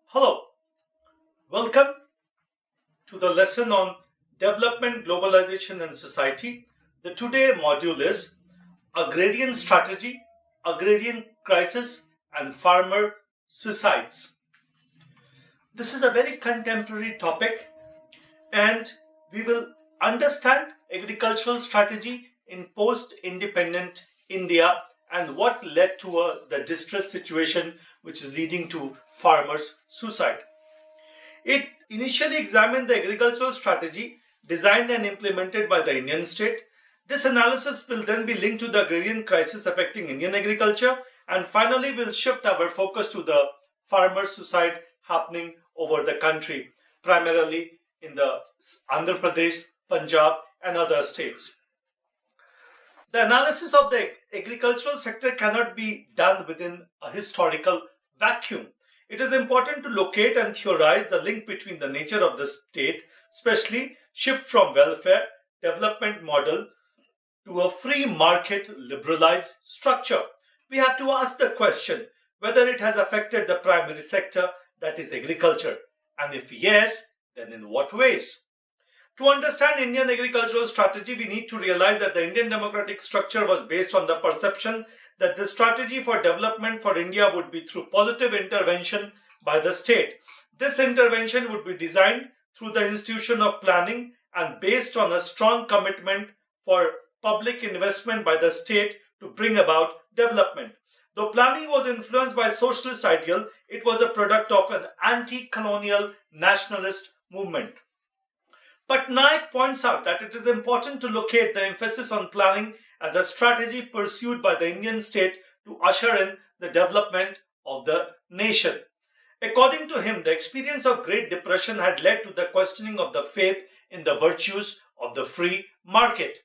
Hello, welcome to the lesson on development, globalization, and society. The today module is agrarian strategy, agrarian crisis, and farmer suicides. This is a very contemporary topic, and we will understand agricultural strategy in post-independent India and what led to the distress situation which is leading to farmers' suicide. It initially examined the agricultural strategy designed and implemented by the Indian state. This analysis will then be linked to the agrarian crisis affecting Indian agriculture, and finally will shift our focus to the farmer suicide happening over the country, primarily in the Andhra Pradesh, Punjab, and other states. The analysis of the agricultural sector cannot be done within a historical vacuum. It is important to locate and theorize the link between the nature of the state, especially shift from welfare development model to a free market liberalized structure. We have to ask the question whether it has affected the primary sector, that is agriculture, and if yes, then in what ways? To understand Indian agricultural strategy, we need to realize that the Indian democratic structure was based on the perception that the strategy for development for India would be through positive intervention by the state. This intervention would be designed through the institution of planning and based on a strong commitment for public investment by the state to bring about development. Though planning was influenced by socialist ideal, it was a product of an anti-colonial nationalist movement. But Naik points out that it is important to locate the emphasis on planning as a strategy pursued by the Indian state to usher in the development of the nation. According to him, the experience of Great Depression had led to the questioning of the faith in the virtues of the free market.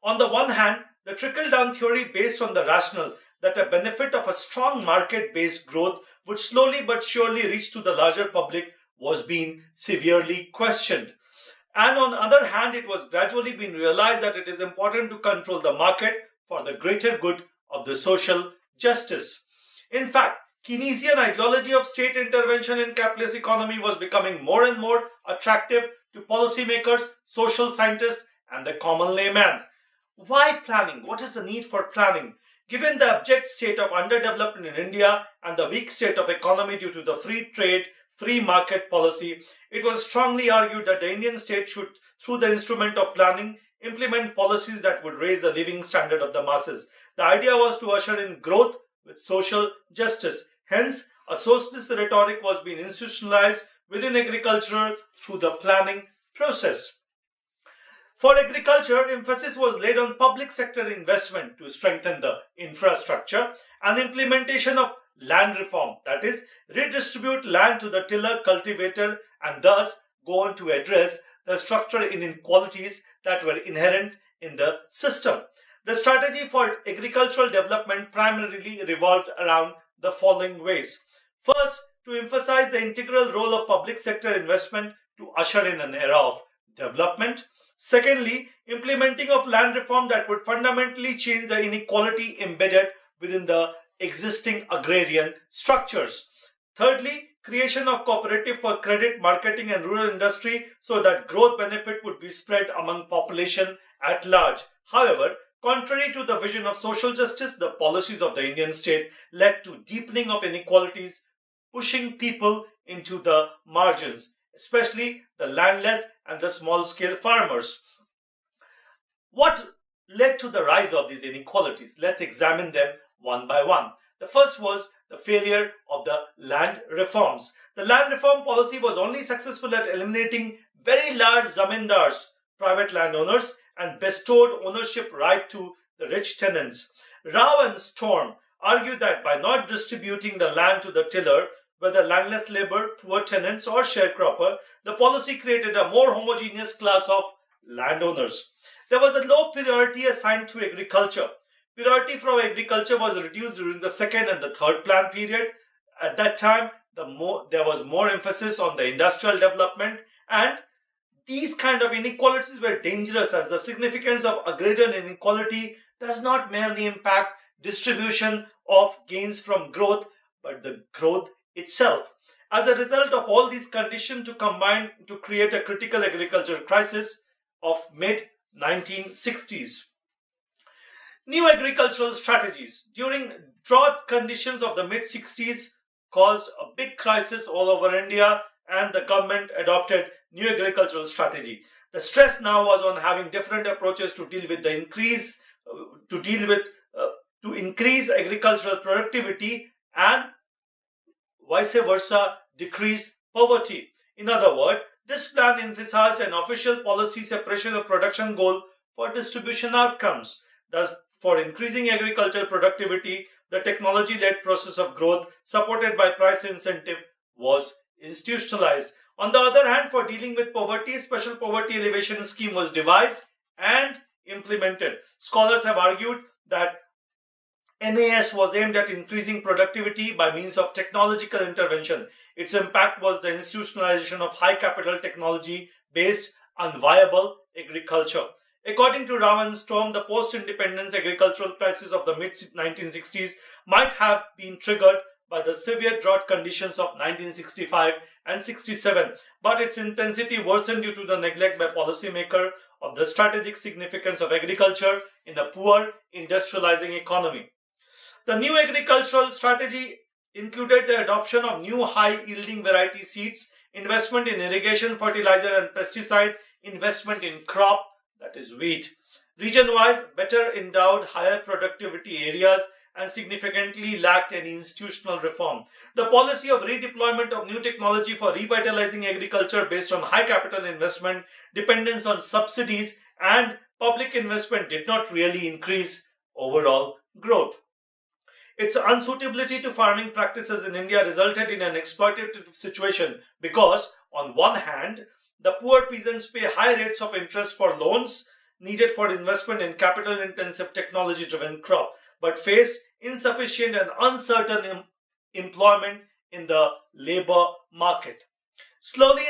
On the one hand, the trickle-down theory based on the rationale that a benefit of a strong market-based growth would slowly but surely reach to the larger public was being severely questioned. And on the other hand, it was gradually being realized that it is important to control the market for the greater good of the social justice. In fact, Keynesian ideology of state intervention in capitalist economy was becoming more and more attractive to policymakers, social scientists, and the common layman. Why planning? What is the need for planning? Given the abject state of underdevelopment in India and the weak state of economy due to the free trade, free market policy, it was strongly argued that the Indian state should, through the instrument of planning, implement policies that would raise the living standard of the masses. The idea was to usher in growth with social justice. Hence, a socialist rhetoric was being institutionalized within agriculture through the planning process. For agriculture, emphasis was laid on public sector investment to strengthen the infrastructure and implementation of land reform, that is, redistribute land to the tiller, cultivator, and thus go on to address the structural inequalities that were inherent in the system. The strategy for agricultural development primarily revolved around the following ways. First, to emphasize the integral role of public sector investment to usher in an era of development. Secondly, implementing of land reform that would fundamentally change the inequality embedded within the existing agrarian structures. Thirdly, creation of cooperative for credit, marketing and rural industry so that growth benefit would be spread among population at large. However, contrary to the vision of social justice, the policies of the Indian state led to deepening of inequalities, pushing people into the margins, especially the landless and the small-scale farmers. What led to the rise of these inequalities? Let's examine them one by one. The first was the failure of the land reforms. The land reform policy was only successful at eliminating very large zamindars, private landowners, and bestowed ownership right to the rich tenants. Rao and Storm argued that by not distributing the land to the tiller, whether landless labor, poor tenants, or sharecropper, the policy created a more homogeneous class of landowners. There was a low priority assigned to agriculture. Priority for agriculture was reduced during the second and the third plan period. At that time, there was more emphasis on the industrial development, and these kind of inequalities were dangerous as the significance of agrarian inequality does not merely impact distribution of gains from growth, but the growth itself. As a result of all these conditions to combine to create a critical agricultural crisis of mid-1960s. New agricultural strategies during drought conditions of the mid-60s caused a big crisis all over India, and the government adopted new agricultural strategy. The stress now was on having different approaches to deal with the increase, to increase agricultural productivity and vice versa decrease poverty. In other words, this plan emphasized an official policy separation of production goal for distribution outcomes. Thus, for increasing agricultural productivity, the technology-led process of growth supported by price incentive was institutionalized. On the other hand, for dealing with poverty, special poverty elevation scheme was devised and implemented. Scholars have argued that NAS was aimed at increasing productivity by means of technological intervention. Its impact was the institutionalization of high capital technology based on viable agriculture. According to Rao and Storm, the post-independence agricultural crisis of the mid-1960s might have been triggered by the severe drought conditions of 1965 and 67, but its intensity worsened due to the neglect by policymakers of the strategic significance of agriculture in the poor industrializing economy. The new agricultural strategy included the adoption of new high-yielding variety seeds, investment in irrigation, fertilizer and pesticide, investment in crop, that is wheat. Region-wise, better endowed higher productivity areas and significantly lacked any institutional reform. The policy of redeployment of new technology for revitalizing agriculture based on high capital investment, dependence on subsidies and public investment did not really increase overall growth. Its unsuitability to farming practices in India resulted in an exploitative situation because, on one hand, the poor peasants pay high rates of interest for loans needed for investment in capital-intensive technology-driven crop, but faced insufficient and uncertain employment in the labor market. Slowly,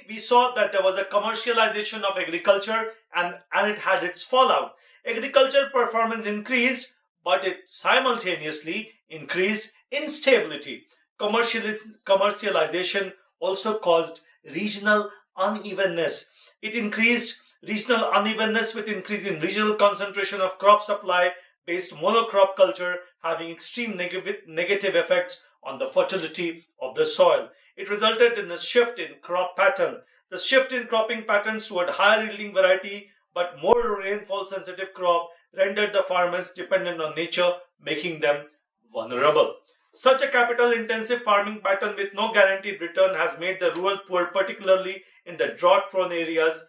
we saw that there was a commercialization of agriculture and it had its fallout. Agriculture performance increased, but it simultaneously increased instability. Commercialization also caused regional unevenness. It increased regional unevenness with increase in regional concentration of crop supply based monocrop culture having extreme negative effects on the fertility of the soil. It resulted in a shift in crop pattern. The shift in cropping patterns toward higher yielding variety but more rainfall sensitive crop rendered the farmers dependent on nature, making them vulnerable. Such a capital intensive farming pattern with no guaranteed return has made the rural poor, particularly in the drought prone areas,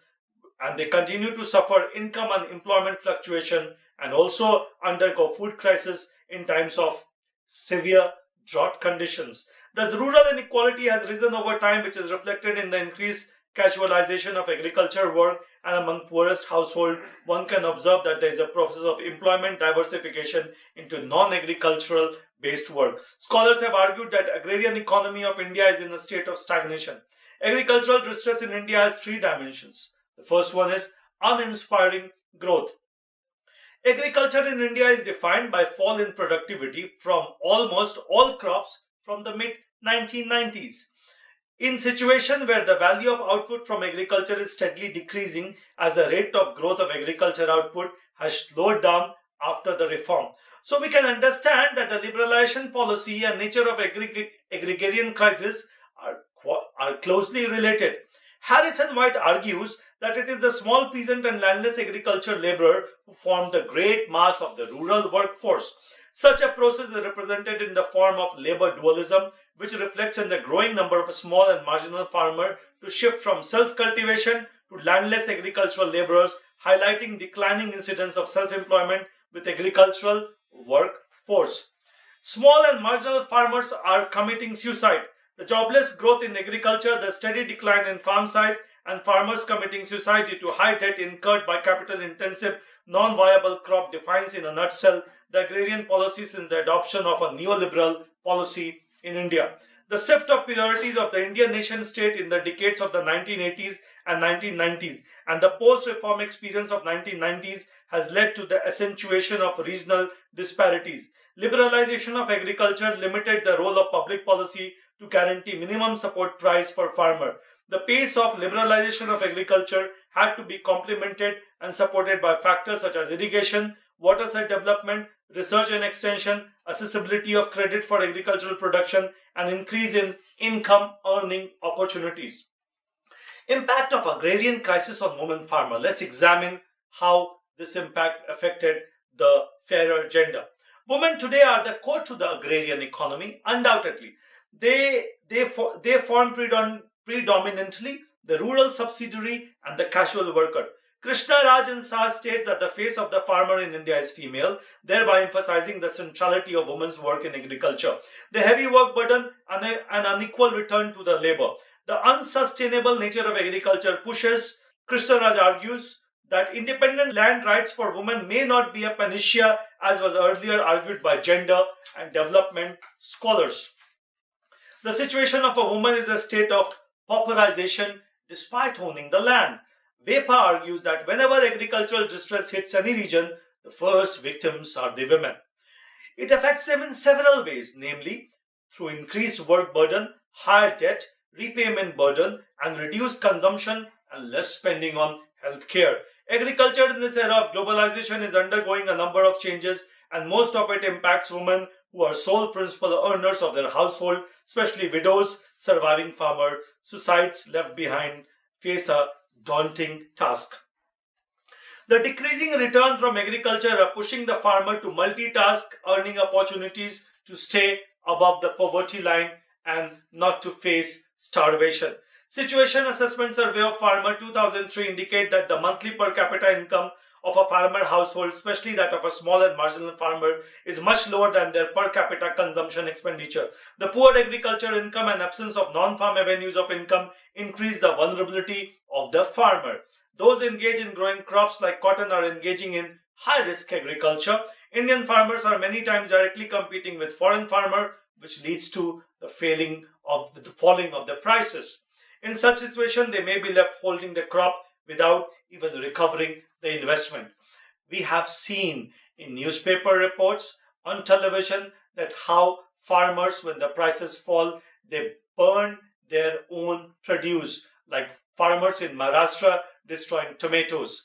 and they continue to suffer income and employment fluctuation and also undergo food crisis in times of severe drought conditions. Thus, rural inequality has risen over time, which is reflected in the increased casualization of agriculture work, and among poorest household, one can observe that there is a process of employment diversification into non-agricultural based work. Scholars have argued that agrarian economy of India is in a state of stagnation. Agricultural distress in India has three dimensions. The first one is uninspiring growth. Agriculture in India is defined by fall in productivity from almost all crops from the mid-1990s. In situation where the value of output from agriculture is steadily decreasing as the rate of growth of agriculture output has slowed down after the reform. So we can understand that the liberalization policy and nature of agrarian crisis are closely related. Harrison White argues that it is the small peasant and landless agriculture laborer who form the great mass of the rural workforce. Such a process is represented in the form of labor dualism, which reflects in the growing number of small and marginal farmers to shift from self-cultivation to landless agricultural laborers, highlighting declining incidence of self-employment with agricultural workforce. Small and marginal farmers are committing suicide. The jobless growth in agriculture, the steady decline in farm size, and farmers committing suicide due to high debt incurred by capital-intensive, non-viable crop defines in a nutshell the agrarian policy since the adoption of a neoliberal policy in India. The shift of priorities of the Indian nation-state in the decades of the 1980s and 1990s and the post-reform experience of 1990s has led to the accentuation of regional disparities. Liberalization of agriculture limited the role of public policy to guarantee minimum support price for farmer. The pace of liberalization of agriculture had to be complemented and supported by factors such as irrigation, waterside development, research and extension, accessibility of credit for agricultural production, and increase in income earning opportunities. Impact of agrarian crisis on women farmer. Let's examine how this impact affected the fairer gender. Women today are the core to the agrarian economy, undoubtedly. They form predominantly the rural subsidiary and the casual worker. Krishna Rajan Shah states that the face of the farmer in India is female, thereby emphasizing the centrality of women's work in agriculture. The heavy work burden and an unequal return to the labor. The unsustainable nature of agriculture pushes, Krishna Raj argues, that independent land rights for women may not be a panacea as was earlier argued by gender and development scholars. The situation of a woman is a state of pauperization despite owning the land. Vepa argues that whenever agricultural distress hits any region, the first victims are the women. It affects them in several ways, namely through increased work burden, higher debt, repayment burden, and reduced consumption and less spending on healthcare. Agriculture in this era of globalization is undergoing a number of changes, and most of it impacts women who are sole principal earners of their household, especially widows, surviving farmer, suicides left behind face a daunting task. The decreasing return from agriculture are pushing the farmer to multitask earning opportunities to stay above the poverty line and not to face starvation. Situation Assessment Survey of Farmer 2003 indicate that the monthly per capita income of a farmer household, especially that of a small and marginal farmer, is much lower than their per capita consumption expenditure. The poor agriculture income and absence of non-farm avenues of income increase the vulnerability of the farmer. Those engaged in growing crops like cotton are engaging in high-risk agriculture. Indian farmers are many times directly competing with foreign farmers, which leads to the falling of the prices. In such situation, they may be left holding the crop without even recovering the investment. We have seen in newspaper reports, on television, that how farmers, when the prices fall, they burn their own produce, like farmers in Maharashtra destroying tomatoes.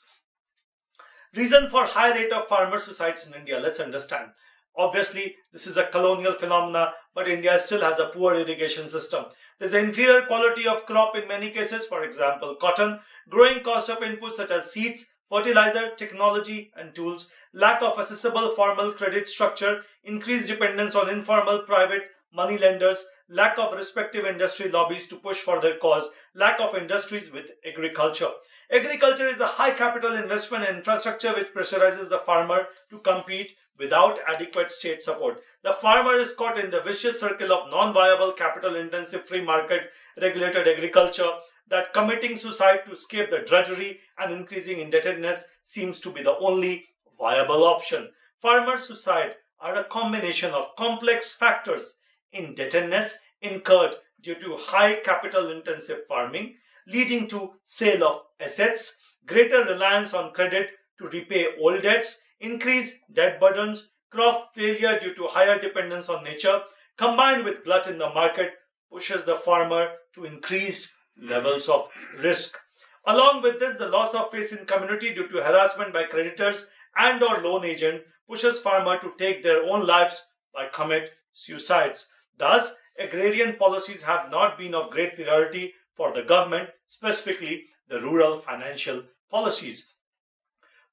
Reason for high rate of farmer suicides in India, let's understand. Obviously, this is a colonial phenomena, but India still has a poor irrigation system. There's an inferior quality of crop in many cases, for example, cotton, growing cost of inputs such as seeds, fertilizer, technology, and tools, lack of accessible formal credit structure, increased dependence on informal private money lenders, lack of respective industry lobbies to push for their cause, lack of industries with agriculture. Agriculture is a high capital investment and infrastructure which pressurizes the farmer to compete without adequate state support. The farmer is caught in the vicious circle of non-viable, capital-intensive, free market regulated agriculture that committing suicide to escape the drudgery and increasing indebtedness seems to be the only viable option. Farmer suicide are a combination of complex factors: indebtedness incurred due to high capital-intensive farming, leading to sale of assets, greater reliance on credit to repay old debts, increased debt burdens, crop failure due to higher dependence on nature, combined with glut in the market, pushes the farmer to increased levels of risk. Along with this, the loss of faith in community due to harassment by creditors and or loan agent pushes farmer to take their own lives by commit suicides. Thus, agrarian policies have not been of great priority for the government, specifically the rural financial policies.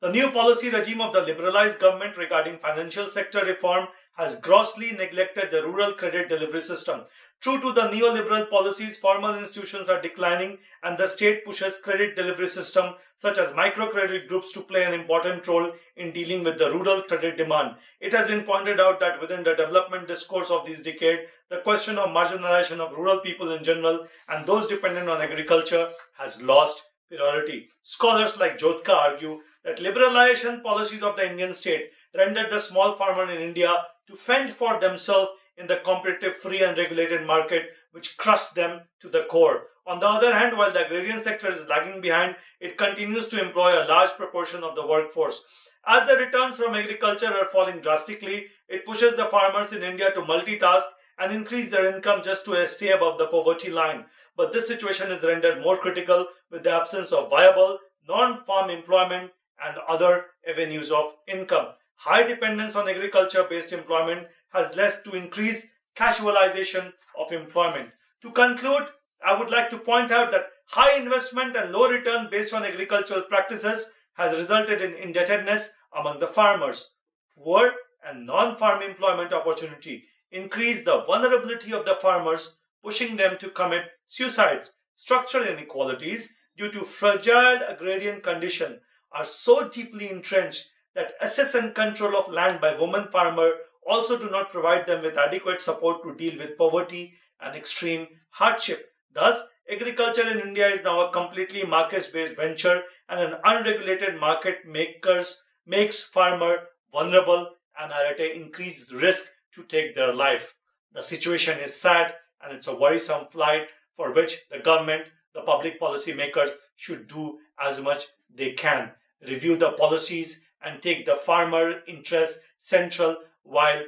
The new policy regime of the liberalized government regarding financial sector reform has grossly neglected the rural credit delivery system. True to the neoliberal policies, formal institutions are declining and the state pushes credit delivery system such as microcredit groups to play an important role in dealing with the rural credit demand. It has been pointed out that within the development discourse of this decade, the question of marginalization of rural people in general and those dependent on agriculture has lost priority. Scholars like Jodhka argue that liberalization policies of the Indian state rendered the small farmer in India to fend for themselves in the competitive, free and regulated market, which crushed them to the core. On the other hand, while the agrarian sector is lagging behind, it continues to employ a large proportion of the workforce. As the returns from agriculture are falling drastically, it pushes the farmers in India to multitask and increase their income just to stay above the poverty line. But this situation is rendered more critical with the absence of viable non-farm employment and other avenues of income. High dependence on agriculture-based employment has led to increased casualization of employment. To conclude, I would like to point out that high investment and low return based on agricultural practices has resulted in indebtedness among the farmers. Poor and non-farm employment opportunity increase the vulnerability of the farmers, pushing them to commit suicides. Structural inequalities due to fragile agrarian condition are so deeply entrenched that access and control of land by women farmers also do not provide them with adequate support to deal with poverty and extreme hardship. Thus, agriculture in India is now a completely market-based venture, and an unregulated market makes farmer vulnerable and at an increased risk to take their life. The situation is sad and it's a worrisome plight for which the government, the public policy makers should do as much they can. Review the policies and take the farmer interest central while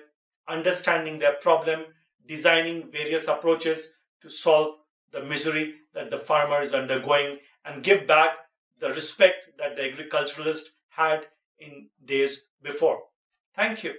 understanding their problem, designing various approaches to solve the misery that the farmer is undergoing, and give back the respect that the agriculturalist had in days before. Thank you.